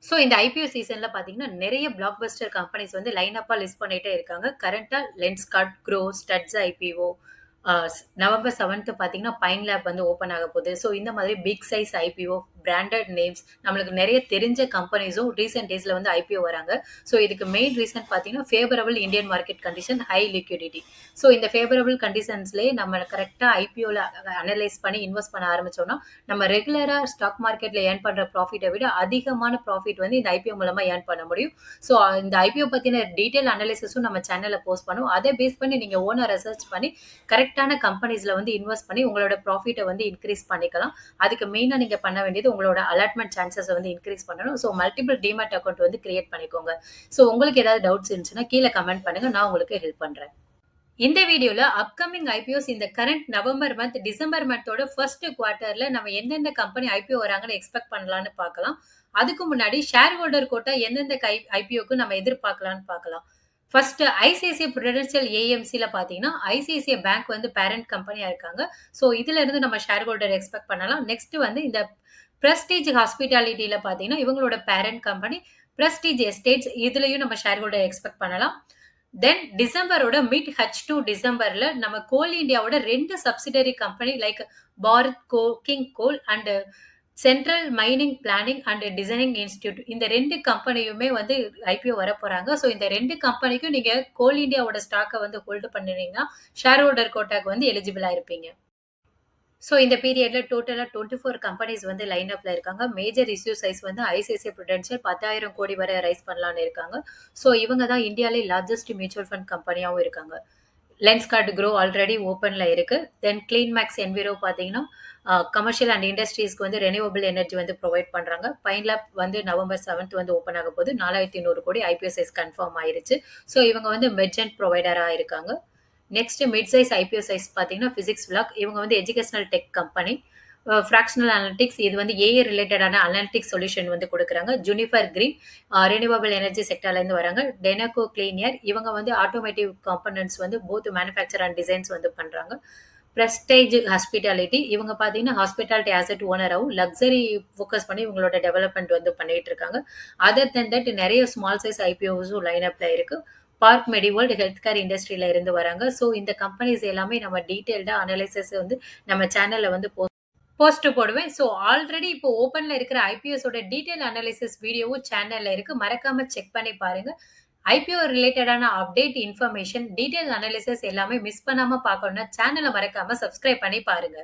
So இந்த IPO சீசன்ல பார்த்தீங்கன்னா, நெறைய பிளாக் பஸ்டர் கம்பெனிஸ் வந்து லைன் அப்பா லிஸ்ட் பண்ணிட்டே இருக்காங்க. கரண்ட்டா Lenskart, Groww, Studds IPO, November 7த் பார்த்தீங்கன்னா, பைன் லேப் வந்து ஓப்பன் ஆக போகுது. ஸோ இந்த மாதிரி big size IPO, branded names நம்மளுக்கு நெறைய தெரிஞ்ச கம்பெனிஸும் ரீசென்ட் டேஸ்ல வந்து ஐபிஓ வராங்க. ஸோ இதுக்கு மெயின் ரீசன் பார்த்தீங்கன்னா, favourable Indian market condition, high liquidity. So இந்த ஃபேவரபிள் கண்டிஷன்ஸ்லயே நம்ம கரெக்ட்டா ஐபிஓல அனலைஸ் பண்ணி இன்வெஸ்ட் பண்ண ஆரம்பிச்சோம்னா, நம்ம ரெகுலரா ஸ்டாக் மார்க்கெட்ல ஏர்ன் பண்ற ப்ராஃபிட்ட விட அதிகமான ப்ராஃபிட் வந்து இந்த ஐபிஓ மூலமா ஏர்ன் பண்ண முடியும். ஸோ இந்த ஐபிஓ பத்தின டீடைல் அனாலிசிஸும் நம்ம சேனல்ல போஸ்ட் பண்ணுவோம். அதை பேஸ் பண்ணி நீங்க ஓனா ரிசர்ச் பண்ணி கரெக்ட்டான கம்பெனிஸ்ல வந்து இன்வெஸ்ட் பண்ணி உங்களோட ப்ராஃபிட்ட வந்து இன்கிரீஸ் பண்ணிக்கலாம். அதுக்கு மெயினா நீங்க பண்ண வேண்டியது உங்களோட அலாட்மென்ட் சான்ஸஸ வந்து இன்கிரீஸ் பண்ணணும். ஸோ மல்டிபிள் டீமேட் அக்கவுண்ட் வந்து கிரியேட் பண்ணிக்கோங்க. ஸோ உங்களுக்கு ஏதாவது டவுட்ஸ் இருந்துச்சுன்னா கீழ கமெண்ட் பண்ணுங்க. நான் உங்களுக்கு ஹெல்ப் பண்றேன். இந்த வீடியோல அப்கமிங் ஐபிஓஸ் இந்த கரண்ட் நவம்பர் மந்த், டிசம்பர் மந்தோட ஃபர்ஸ்ட் குவார்ட்டர்ல நம்ம எந்தெந்த கம்பெனி ஐபிஓ வராங்கன்னு எக்ஸ்பெக்ட் பண்ணலாம்னு பார்க்கலாம். அதுக்கு முன்னாடி ஷேர் ஹோல்டர் கோட்டா எந்தெந்த ஐபிஓக்கு நம்ம எதிர்பார்க்கலாம்னு பார்க்கலாம். ஃபர்ஸ்ட் ஐசிஐசிஐ புரூடென்ஷியல் ஏஎம்சில பார்த்தீங்கன்னா, ஐசிஐசிஐ பேங்க் வந்து பேரண்ட் கம்பெனியா இருக்காங்க. ஸோ இதுல இருந்து நம்ம ஷேர் ஹோல்டர் எக்ஸ்பெக்ட் பண்ணலாம். நெக்ஸ்ட் வந்து இந்த பிரஸ்டீஜ் ஹாஸ்பிட்டாலிட்டில பார்த்தீங்கன்னா, இவங்களோட பேரண்ட் கம்பெனி பிரஸ்டீஜ் எஸ்டேட்ஸ், இதுலயும் நம்ம ஷேர் ஹோல்டர் எக்ஸ்பெக்ட் பண்ணலாம். தென் டிசம்பரோட மிட் H2 டிசம்பர்ல நம்ம கோல் இந்தியாவோட 2 subsidiary company like Bharat king goal and central mining planning and designing institute, இந்த 2 கம்பெனியுமே வந்து ஐபிஓ வரப்போறாங்க. ஸோ இந்த 2 கம்பெனிக்கும் நீங்க கோல் இந்தியாவோட ஸ்டாக்க வந்து ஹோல்டு பண்ணினீங்கன்னா ஷேர் ஹோல்டர் கோட்டாக்கு வந்து எலிஜிபிளா இருப்பீங்க. ஸோ இந்த பீரியட்ல டோட்டலா 24 கம்பெனிஸ் வந்து லைன் அப்ல இருக்காங்க. மேஜர் இஷ்யூ சைஸ் வந்து ஐசிஐசிஐ புரூடென்ஷியல் 10,000 கோடி வரை ரைஸ் பண்ணலாம்னு இருக்காங்க. ஸோ இவங்க தான் இந்தியாலே லார்ஜஸ்ட் மியூச்சுவல் ஃபண்ட் கம்பெனியாவும் இருக்காங்க. லென்ஸ்கார்ட் குரோ ஆல்ரெடி ஓப்பன்ல இருக்கு. தென் கிளீன் மேக்ஸ் என்விரோ பார்த்தீங்கன்னா, கமர்ஷியல் அண்ட் இண்டஸ்ட்ரீஸ்க்கு வந்து ரெனியூவபிள் எனர்ஜி வந்து ப்ரொவைட் பண்றாங்க. பைன் லேப் வந்து நவம்பர் 7த் வந்து ஓப்பன் ஆக போகுது. 4,200 கோடி ஐபிஓ சைஸ் கன்ஃபார்ம் ஆயிருச்சு. ஸோ இவங்க வந்து மெர்ஜென்ட் ப்ரொவைடரா இருக்காங்க. Next mid size IPO size பார்த்தீங்கன்னா, பிசிக்ஸ் பிளாக், இவங்க வந்து educational tech company. Fractional analytics, இது வந்து ஏஐ ரிலேட்டடான அனலிட்டிக்ஸ் சொல்யூஷன் வந்து குடுக்குறாங்க. ஜூனிஃபர் கிரீன் ரினியூவபிள் எனர்ஜி செக்டார்ல இருந்து வராங்க. டெனகோ கிளீன் ஏர், இவங்க வந்து ஆட்டோமேட்டிவ் காம்பனன்ட்ஸ் வந்து போத் மேனுஃபேக்சர் அண்ட் டிசைன்ஸ் வந்து பண்றாங்க. பிரஸ்டேஜ் ஹாஸ்பிட்டாலிட்டி, இவங்க பார்த்தீங்கன்னா ஹாஸ்பிட்டாலிட்டி அசெட் ஓனராவும் லக்ஸரி ஃபோக்கஸ் பண்ணி இவங்களோட டெவலப்மெண்ட் வந்து பண்ணிட்டு இருக்காங்க. அதர் தென் தட் நெறைய ஸ்மால் சைஸ் ஐபிஓஸும் லைன் அப்ல இருக்கு. பார்க் மெடிவேர்ல்ட் ஹெல்த் கேர் இண்டஸ்ட்ரியில இருந்து வராங்க. ஸோ இந்த கம்பெனிஸ் எல்லாமே நம்ம டீடைல்டா அனலைசிஸ் வந்து நம்ம சேனல்ல வந்து போஸ்ட் போடுவேன். ஸோ ஆல்ரெடி இப்போ ஓப்பன்ல இருக்கிற ஐபிஎஸோட டீடைல் அனாலிசிஸ் வீடியோவும் சேனல்ல இருக்கு. மறக்காம செக் பண்ணி பாருங்க. ஐபிஓ ரிலேட்டடான அப்டேட் இன்ஃபர்மேஷன், டீடைல் அனாலிசிஸ் எல்லாமே மிஸ் பண்ணாம பார்க்கணும்னா சேனல மறக்காம சப்ஸ்கிரைப் பண்ணி பாருங்க.